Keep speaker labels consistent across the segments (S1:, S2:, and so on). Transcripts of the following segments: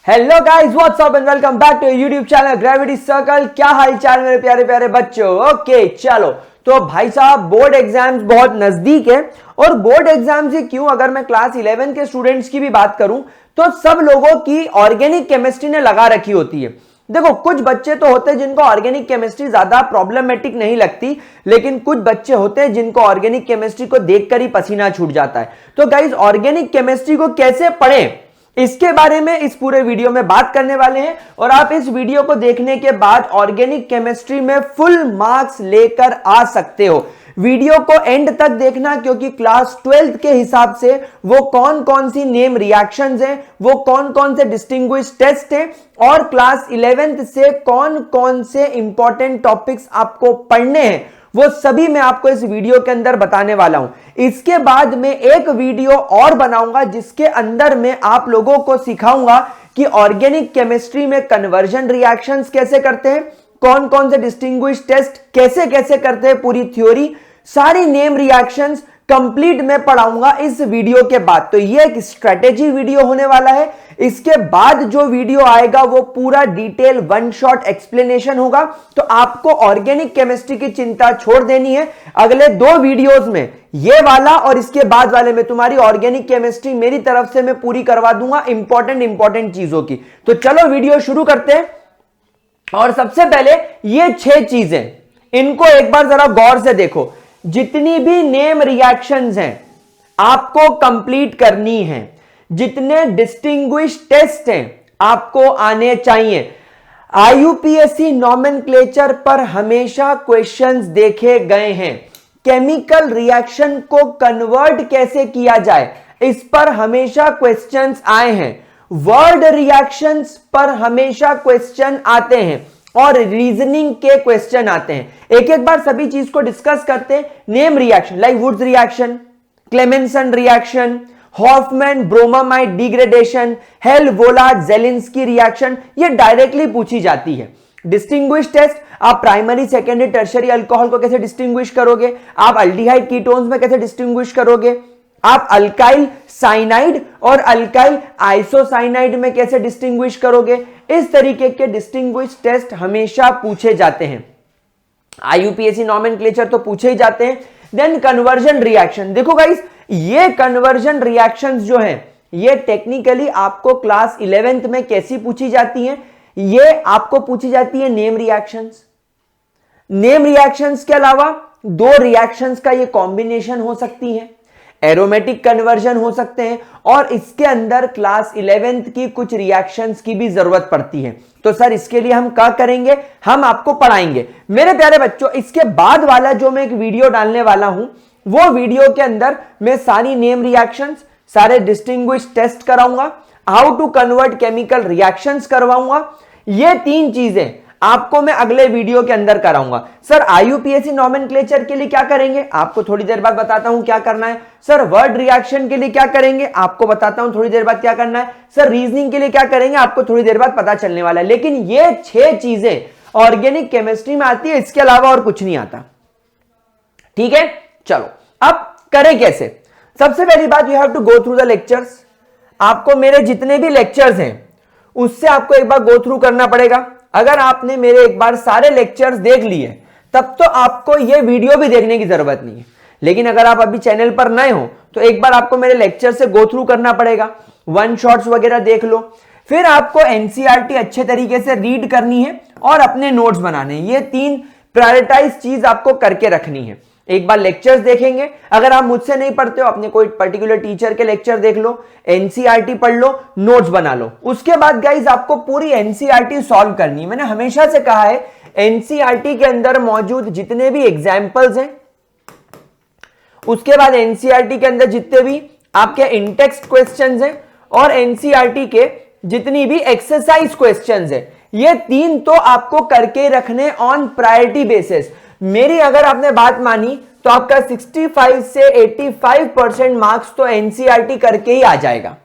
S1: Hello guys, what's up and welcome back to YouTube channel gravity circle. क्या हाल चाल मेरे प्यारे प्यारे बच्चों। ओके चलो, तो भाई साहब बोर्ड एग्जाम्स बहुत नजदीक है। और बोर्ड एग्जाम से क्यों, अगर मैं क्लास 11 के स्टूडेंट्स की भी बात करूं तो सब लोगों की ऑर्गेनिक केमिस्ट्री ने लगा रखी होती है। देखो, कुछ बच्चे तो होते हैं जिनको ऑर्गेनिक केमिस्ट्री ज्यादा प्रॉब्लमेटिक नहीं लगती, लेकिन कुछ बच्चे होते हैं जिनको ऑर्गेनिक केमिस्ट्री को देखकर ही पसीना छूट जाता है। तो गाइस, ऑर्गेनिक केमिस्ट्री को कैसे पढ़ें, इसके बारे में इस पूरे वीडियो में बात करने वाले हैं। और आप इस वीडियो को देखने के बाद ऑर्गेनिक केमिस्ट्री में फुल मार्क्स लेकर आ सकते हो। वीडियो को एंड तक देखना, क्योंकि क्लास 12th के हिसाब से वो कौन कौन सी नेम रिएक्शंस हैं, वो कौन कौन से डिस्टिंग्विश टेस्ट हैं, और क्लास 11th से कौन कौन से इंपॉर्टेंट टॉपिक्स आपको पढ़ने हैं, वो सभी मैं आपको इस वीडियो के अंदर बताने वाला हूं। इसके बाद मैं एक वीडियो और बनाऊंगा जिसके अंदर मैं आप लोगों को सिखाऊंगा कि ऑर्गेनिक केमिस्ट्री में कन्वर्जन रिएक्शंस कैसे करते हैं, कौन कौन से डिस्टिंग्विश टेस्ट कैसे कैसे करते हैं, पूरी थ्योरी, सारी नेम रिएक्शंस कंप्लीट मैं पढ़ाऊंगा इस वीडियो के बाद। तो ये एक स्ट्रेटेजी वीडियो होने वाला है। इसके बाद जो वीडियो आएगा वो पूरा डिटेल वन शॉट एक्सप्लेनेशन होगा। तो आपको ऑर्गेनिक केमिस्ट्री की चिंता छोड़ देनी है। अगले दो वीडियोस में, ये वाला और इसके बाद वाले में, तुम्हारी ऑर्गेनिक केमिस्ट्री मेरी तरफ से मैं पूरी करवा दूंगा इंपॉर्टेंट चीजों की। तो चलो वीडियो शुरू करते हैं। और सबसे पहले ये 6 चीजें, इनको एक बार जरा गौर से देखो। जितनी भी नेम रिएक्शंस हैं आपको कंप्लीट करनी है, जितने डिस्टिंग्विश टेस्ट हैं आपको आने चाहिए। आईयूपीएससी नॉमेनक्लेचर पर हमेशा क्वेश्चंस देखे गए हैं। केमिकल रिएक्शन को कन्वर्ट कैसे किया जाए, इस पर हमेशा क्वेश्चंस आए हैं। वर्ड रिएक्शंस पर हमेशा क्वेश्चन आते हैं और रीजनिंग के क्वेश्चन आते हैं। एक एक बार सभी चीज को डिस्कस करते हैं। Name reaction like Wurtz reaction, Clemmensen reaction, Hofmann bromamide degradation, Hell Volhard Zelinsky reaction, ये डायरेक्टली पूछी जाती है। डिस्टिंग्विश टेस्ट, आप प्राइमरी सेकेंडरी टर्शियरी अल्कोहल को कैसे डिस्टिंग्विश करोगे, आप अल्डिहाइड कीटोन्स में कैसे डिस्टिंग्विश करोगे, आप अल्काइल साइनाइड और अल्काइल आइसोसाइनाइड में कैसे डिस्टिंग्विश करोगे। इस तरीके के डिस्टिंग्विश टेस्ट हमेशा पूछे जाते हैं। आईयूपीएससी नॉमेनक्लेचर तो पूछे ही जाते हैं। देन कन्वर्जन रिएक्शन, देखो गाइस, ये कन्वर्जन रिएक्शंस जो हैं, ये टेक्निकली आपको क्लास 11th में कैसी पूछी जाती हैं, ये आपको पूछी जाती है नेम रिएक्शंस। नेम रिएक्शंस के अलावा दो रिएक्शंस का ये कॉम्बिनेशन हो सकती है, एरोमेटिक कन्वर्जन हो सकते हैं, और इसके अंदर क्लास 11th की कुछ रिएक्शंस की भी जरूरत पड़ती है। तो सर इसके लिए हम क्या करेंगे, हम आपको पढ़ाएंगे। मेरे प्यारे बच्चों, इसके बाद वाला जो मैं एक वीडियो डालने वाला हूं, वो वीडियो के अंदर मैं सारी नेम रिएक्शंस, सारे डिस्टिंग्विश टेस्ट कराऊंगा, how to convert chemical reactions करवाऊंगा। ये 3 चीजें आपको मैं अगले वीडियो के अंदर कराऊंगा। सर आईयूपीएससी नॉमेनक्लेचर के लिए क्या करेंगे, आपको थोड़ी देर बाद बताता हूं क्या करना है। सर वर्ड रिएक्शन के लिए क्या करेंगे, आपको बताता हूं थोड़ी देर बाद क्या करना है। सर रीजनिंग के लिए क्या करेंगे, आपको थोड़ी देर बाद पता चलने वाला है। लेकिन ये 6 चीजें ऑर्गेनिक केमिस्ट्री में आती है, इसके अलावा और कुछ नहीं आता। ठीक है, चलो अब करें कैसे। सबसे पहली बात, you have to go through the lectures. आपको मेरे जितने भी लेक्चर्स हैं उससे आपको एक बार गो थ्रू करना पड़ेगा। अगर आपने मेरे एक बार सारे लेक्चर्स देख लिए तब तो आपको ये वीडियो भी देखने की जरूरत नहीं है। लेकिन अगर आप अभी चैनल पर नए हो तो एक बार आपको मेरे लेक्चर से गो थ्रू करना पड़ेगा, वन शॉट्स वगैरह देख लो। फिर आपको एनसीईआरटी अच्छे तरीके से रीड करनी है और अपने नोट्स बनाने हैं। ये 3 प्रायोरिटाइज चीज आपको करके रखनी है। एक बार लेक्चर्स देखेंगे, अगर आप मुझसे नहीं पढ़ते हो अपने कोई पर्टिकुलर टीचर के लेक्चर देख लो, एनसीईआरटी पढ़ लो, नोट्स बना लो। उसके बाद गाइज आपको पूरी एनसीईआरटी सॉल्व करनी है। मैंने हमेशा से कहा है, एनसीईआरटी के अंदर मौजूद जितने भी एग्जाम्पल्स हैं, उसके बाद एनसीईआरटी के अंदर जितने भी आपके इंटेक्स्ट क्वेश्चंस हैं, और एनसीईआरटी के जितनी भी एक्सरसाइज क्वेश्चंस हैं, ये 3 तो आपको करके रखने ऑन प्रायोरिटी बेसिस। मेरी अगर आपने बात मानी तो आपका 65 से 85% मार्क्स तो एनसीईआरटी करके ही आ जाएगा।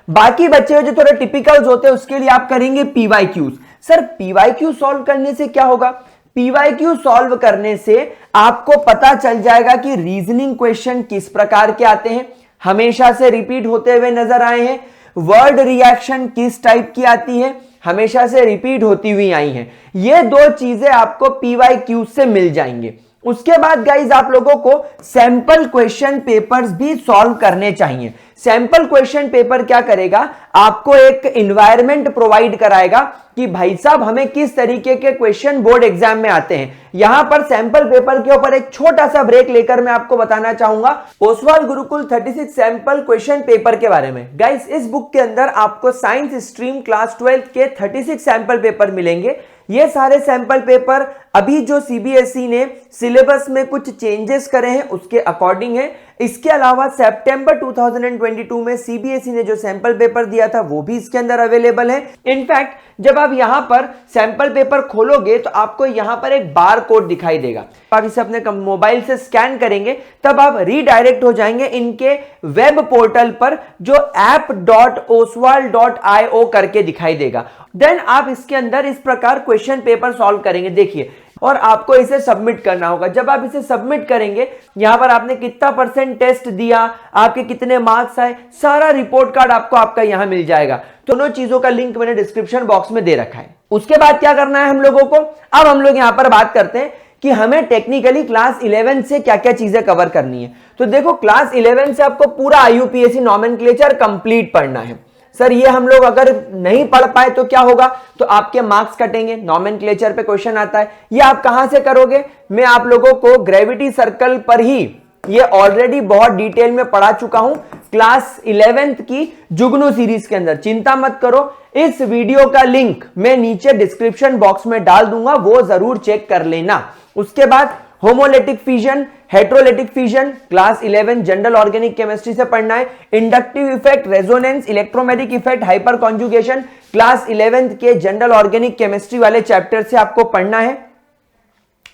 S1: बाकी बच्चे जो थोड़े टिपिकल्स होते हैं उसके लिए आप करेंगे पीवाईक्यूज। सर पीवाईक्यू सॉल्व करने से क्या होगा, पीवाईक्यू सॉल्व करने से आपको पता चल जाएगा कि रीजनिंग क्वेश्चन किस प्रकार के आते हैं, हमेशा से रिपीट होते हुए नजर आए हैं, वर्ड रिएक्शन किस टाइप की आती है, हमेशा से रिपीट होती हुई आई हैं। ये दो चीजें आपको पीवाईक्यू से मिल जाएंगे। उसके बाद गाइज आप लोगों को सैंपल क्वेश्चन पेपर्स भी सॉल्व करने चाहिए। सैंपल क्वेश्चन पेपर क्या करेगा, आपको एक एनवायरनमेंट प्रोवाइड कराएगा कि भाई साहब हमें किस तरीके के क्वेश्चन बोर्ड एग्जाम में आते हैं। यहां पर सैंपल पेपर के ऊपर एक छोटा सा ब्रेक लेकर मैं आपको बताना चाहूंगा Oswal Gurukul 36 sample question paper के बारे में। गाइस इस बुक के अंदर आपको साइंस स्ट्रीम क्लास 12 के 36 सैंपल पेपर मिलेंगे। ये सारे सैंपल पेपर अभी जो सीबीएसई ने सिलेबस में कुछ चेंजेस करे हैं उसके अकॉर्डिंग है। इसके अलावा सितंबर 2022 में सीबीएसई ने जो सैंपल पेपर दिया था वो भी इसके अंदर अवेलेबल है। इनफैक्ट जब आप यहां पर सैंपल पेपर खोलोगे तो आपको यहां पर एक बार कोड दिखाई देगा। आप इसे अपने मोबाइल से स्कैन करेंगे तब आप रीडायरेक्ट हो जाएंगे इनके वेब पोर्टल पर जो app.oswal.io करके दिखाई देगा। देन आप इसके अंदर इस प्रकार क्वेश्चन पेपर सॉल्व करेंगे, देखिए, और आपको इसे सबमिट करना होगा। जब आप इसे सबमिट करेंगे यहां पर आपने कितना % टेस्ट दिया, आपके कितने मार्क्स आए, सारा रिपोर्ट कार्ड आपका यहां मिल जाएगा। दोनों चीजों का लिंक मैंने डिस्क्रिप्शन बॉक्स में दे रखा है। उसके बाद क्या करना है हम लोगों को, अब हम लोग यहां पर बात करते हैं कि हमें टेक्निकली क्लास 11 से क्या क्या चीजें कवर करनी है। तो देखो क्लास 11 से आपको पूरा आईयूपीएससी नॉमेनक्लेचर कंप्लीट पढ़ना है। सर ये हम लोग अगर नहीं पढ़ पाए तो क्या होगा, तो आपके मार्क्स कटेंगे। नॉमेनक्लेचर पे क्वेश्चन आता है, ये आप कहां से करोगे, मैं आप लोगों को ग्रेविटी सर्कल पर ही ये ऑलरेडी बहुत डिटेल में पढ़ा चुका हूं क्लास 11th की जुगनू सीरीज के अंदर। चिंता मत करो, इस वीडियो का लिंक मैं नीचे डिस्क्रिप्शन बॉक्स में डाल दूंगा, वो जरूर चेक कर लेना। उसके बाद homolytic fission, heterolytic fission class 11 general organic chemistry से पढ़ना है। Inductive effect, resonance, electromagnetic effect, hyper conjugation class 11 के जनरल ऑर्गेनिक केमिस्ट्री वाले चैप्टर से आपको पढ़ना है।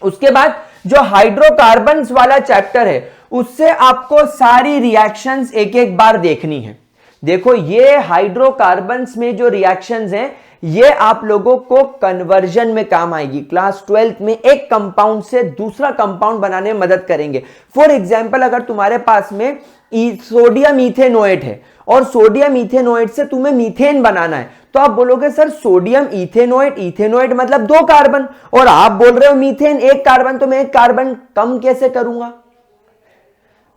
S1: उसके बाद जो हाइड्रोकार्बन्स वाला चैप्टर है उससे आपको सारी रिएक्शंस एक एक बार देखनी है। देखो ये हाइड्रोकार्बन्स में जो रिएक्शंस हैं ये आप लोगों को कन्वर्जन में काम आएगी। क्लास 12 में एक कंपाउंड से दूसरा कंपाउंड बनाने में मदद करेंगे। फॉर एग्जांपल अगर तुम्हारे पास में सोडियम इथेनोएट है और सोडियम इथेनोएट से तुम्हें मीथेन बनाना है तो आप बोलोगे सर सोडियम इथेनोएट, इथेनोएट मतलब 2 कार्बन और आप बोल रहे हो मीथेन 1 कार्बन, तो मैं 1 कार्बन कम कैसे करूंगा,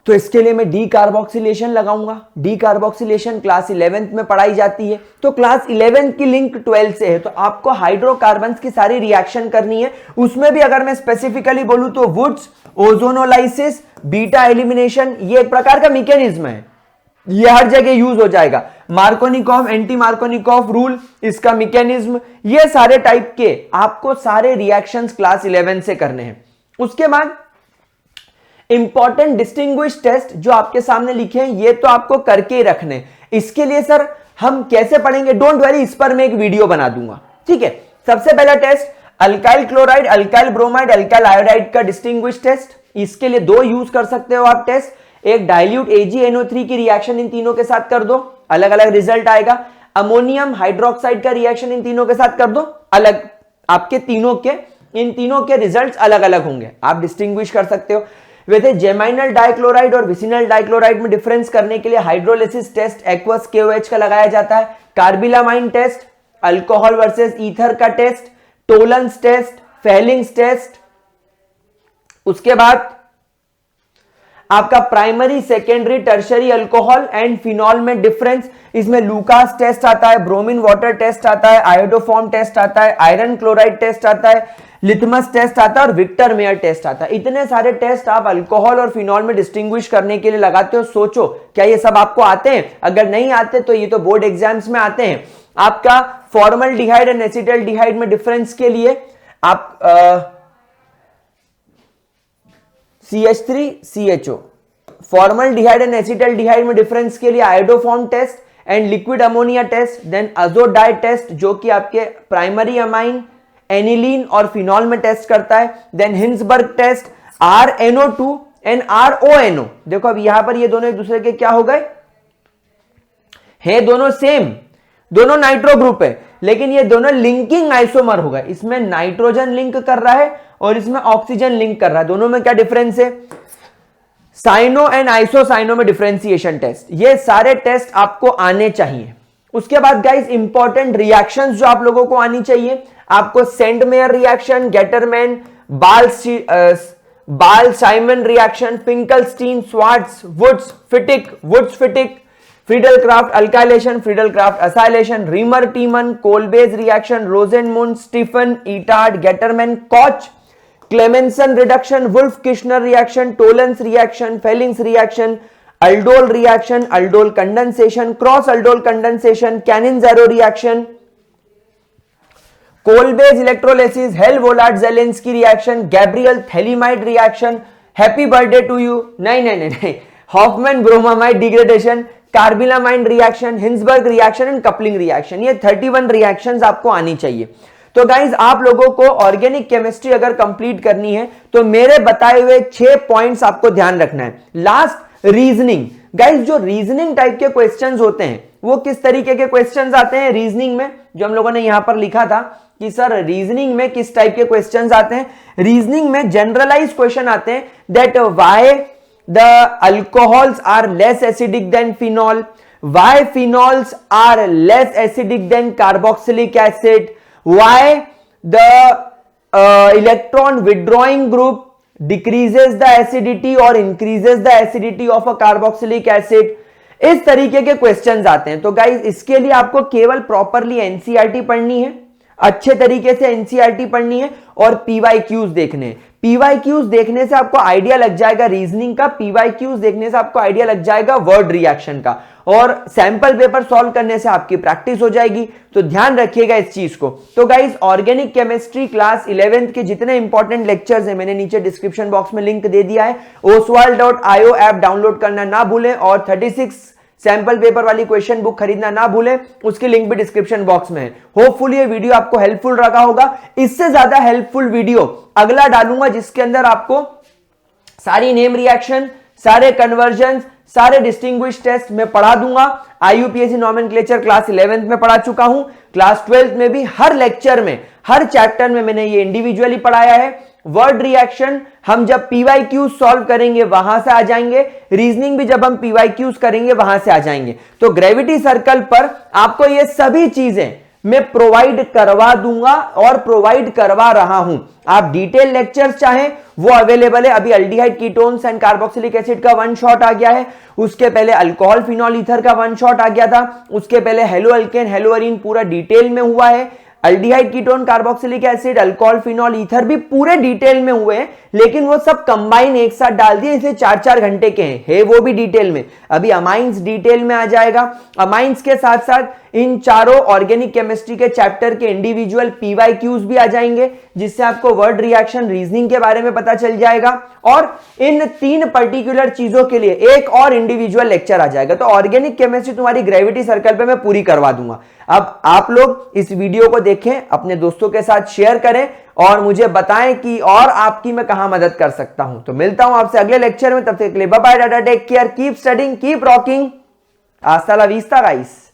S1: तो इसके लिए मैं डी कार्बोक्सिलेशन लगाऊंगा। डी कार्बोक्सिलेशन क्लास 11th में पढ़ाई जाती है। तो क्लास 11 की लिंक 12 से है, तो आपको हाइड्रोकार्बन्स की सारी रिएक्शन करनी है। उसमें भी अगर मैं स्पेसिफिकली बोलूं तो वुड्स, ओजोनोलाइसिस, बीटा एलिमिनेशन, ये एक प्रकार का मैकेनिज्म है, ये हर जगह यूज हो जाएगा। मार्कोनिकॉफ, एंटी मार्कोनिकॉफ रूल, इसका मैकेनिज्म, ये सारे टाइप के आपको सारे रिएक्शंस क्लास 11 से करने हैं। उसके बाद इंपॉर्टेंट डिस्टिंग्विश टेस्ट जो आपके सामने लिखे हैं ये तो आपको करके रखने। इसके लिए सर हम कैसे पढ़ेंगे, डोंट वरी, इस पर मैं एक वीडियो बना दूंगा, ठीक है। सबसे पहला test alkyl chloride, alkyl bromide, alkyl iodide का डिस्टिंग्विश टेस्ट। इसके लिए 2 यूज कर सकते हो आप टेस्ट। एक डाइल्यूट AgNO3 की रिएक्शन इन तीनों के साथ कर दो, अलग अलग रिजल्ट आएगा। अमोनियम हाइड्रोक्साइड का रिएक्शन इन तीनों के साथ कर दो, अलग, आपके इन तीनों के रिजल्ट्स अलग अलग होंगे, आप डिस्टिंग्विश कर सकते हो। वैसे जेमाइनल डाइक्लोराइड और विसिनल डाइक्लोराइड में डिफरेंस करने के लिए हाइड्रोलिसिस टेस्ट एक्वस KOH का लगाया जाता है। Carbylamine test, alcohol versus ether का test, Tollens test, Fehling's test. उसके बाद आपका primary, secondary, tertiary alcohol and phenol में डिफरेंस, इसमें लूकास टेस्ट आता है, ब्रोमीन वाटर टेस्ट आता है, आयोडोफॉर्म टेस्ट आता है, आयरन क्लोराइड टेस्ट आता है, लिथमस टेस्ट आता है और विक्टर मेयर टेस्ट आता है। इतने सारे टेस्ट आप अल्कोहल और फिनॉल में डिस्टिंग्विश करने के लिए लगाते हो। सोचो क्या ये सब आपको आते हैं? अगर नहीं आते तो ये तो बोर्ड एग्जाम्स में आते हैं। आपका फॉर्मल्डिहाइड एंड एसिटल्डिहाइड में डिफरेंस के लिए आप CH3CHO, फॉर्मल्डिहाइड एंड एसिटल्डिहाइड में डिफरेंस के लिए iodoform test and liquid ammonia test, then azo dye test जो कि आपके प्राइमरी अमाइन, एनिलीन और फिनॉल में टेस्ट करता है, then Hinsberg test, RNO2 and RONO। देखो अब यहां पर ये दोनों एक दूसरे के क्या हो गए हैं, दोनों सेम, दोनों नाइट्रो ग्रुप है, लेकिन ये दोनों लिंकिंग आइसोमर होगा। इसमें नाइट्रोजन लिंक कर रहा है और इसमें ऑक्सीजन लिंक कर रहा है। दोनों में क्या डिफरेंस है? साइनो एंड आइसोसाइनो में डिफरेंशिएशन टेस्ट। ये सारे टेस्ट आपको आने चाहिए। उसके बाद गाइस इंपॉर्टेंट रिएक्शंस जो आप लोगों को आनी चाहिए, आपको Sandmeyer reaction, Gattermann, Balz Schiemann reaction, Finkelstein, Swarts, Wurtz Fittig, Friedel Crafts alkylation, Friedel Crafts acylation, Reimer Tiemann, Kolbe's reaction, Rosenmund, Stephen, Etard, Gattermann, Koch, Clemmensen reduction, Wolff Kishner reaction, Tollens reaction, Fehling's reaction, aldol reaction, aldol condensation, cross aldol condensation, Cannizzaro reaction, Kolbe's electrolysis, Hell Volhard Zelinsky reaction, Gabriel phthalimide reaction, happy birthday to you, नहीं, Hofmann bromamide degradation, carbylamine reaction, Hinsberg reaction and coupling reaction. ये 31 reactions आपको आनी चाहिए। तो guys आप लोगों को organic chemistry अगर कंप्लीट करनी है तो मेरे बताए हुए 6 पॉइंट्स आपको ध्यान रखना है। Last, reasoning. गाइज जो रीजनिंग टाइप के क्वेश्चंस होते हैं वो किस तरीके के क्वेश्चंस आते हैं रीजनिंग में, जो हम लोगों ने यहां पर लिखा था कि सर रीजनिंग में किस टाइप के क्वेश्चंस आते हैं। रीजनिंग में जनरलाइज क्वेश्चन आते हैं that why the alcohols are less acidic than phenol, why phenols are less acidic than carboxylic acid, why the electron withdrawing group decreases the acidity or increases the acidity of a carboxylic acid। इस तरीके के questions आते हैं। तो guys इसके लिए आपको केवल प्रॉपरली एनसीईआरटी पढ़नी है, अच्छे तरीके से एनसीईआरटी पढ़नी है और पीवाईक्यूज देखने हैं। पीवाईक्यूज देखने से आपको आइडिया लग जाएगा रीजनिंग का, पीवाईक्यूज देखने से आपको आइडिया लग जाएगा वर्ड रिएक्शन का, और सैंपल पेपर सॉल्व करने से आपकी प्रैक्टिस हो जाएगी। तो ध्यान रखिएगा इस चीज को। तो guys organic chemistry class 11th के जितने इंपॉर्टेंट लेक्चर्स हैं मैंने नीचे डिस्क्रिप्शन बॉक्स में लिंक दे दिया है। oswald.io ऐप डाउनलोड करना ना भूलें और 36 सैंपल पेपर वाली क्वेश्चन बुक खरीदना ना भूलें, उसकी लिंक भी डिस्क्रिप्शन बॉक्स में है। होपफुली ये वीडियो आपको हेल्पफुल रहा होगा। इससे ज्यादा हेल्पफुल वीडियो अगला डालूंगा जिसके अंदर आपको सारी नेम रिएक्शन, सारे कन्वर्जन, सारे डिस्टिंग्विश टेस्ट में पढ़ा दूंगा। आईयूपीएससी नॉमेनक्लेचर क्लास 11th में पढ़ा चुका हूं, क्लास 12th में भी हर लेक्चर में, हर चैप्टर में मैंने ये इंडिविजुअली पढ़ाया है। वर्ड रिएक्शन हम जब पीवाईक्यूज सॉल्व करेंगे वहां से आ जाएंगे, रीजनिंग भी जब हम पीवाईक्यूज करेंगे वहां से आ जाएंगे। तो ग्रेविटी सर्कल पर आपको ये सभी चीजें मैं प्रोवाइड करवा दूंगा और प्रोवाइड करवा रहा हूं। आप डिटेल लेक्चर्स चाहें वो अवेलेबल है। अभी aldehyde ketones and carboxylic acid का 1 शॉट आ गया है, उसके पहले अल्कोहल फिनॉल ईथर का 1 शॉट आ गया था, उसके पहले हेलो अल्केन हेलो अरीन पूरा डिटेल में हुआ है। Aldehyde ketone carboxylic acid alcohol phenol ether भी पूरे डिटेल में हुए हैं, लेकिन वो सब कंबाइन एक साथ डाल दिए, इसलिए 4-4 घंटे के हैं वो भी डिटेल में। अभी अमाइंस डिटेल में आ जाएगा। अमाइंस के साथ साथ इन चारों ऑर्गेनिक केमिस्ट्री के चैप्टर के इंडिविजुअल पीवाईक्यूज भी आ जाएंगे, जिससे आपको वर्ड रिएक्शन रीजनिंग के बारे में पता चल जाएगा। और इन 3 पर्टिकुलर चीजों के लिए एक और इंडिविजुअल लेक्चर आ जाएगा। तो ऑर्गेनिक केमिस्ट्री तुम्हारी ग्रेविटी सर्कल पे मैं पूरी करवा दूंगा। अब आप लोग इस वीडियो को देखें, अपने दोस्तों के साथ शेयर करें और मुझे बताएं कि और आपकी मैं कहां मदद कर सकता हूं। तो मिलता हूं आपसे अगले लेक्चर में, तब तक के लिए bye bye, tata, take care, keep studying, keep rocking, हasta la vista गाइस।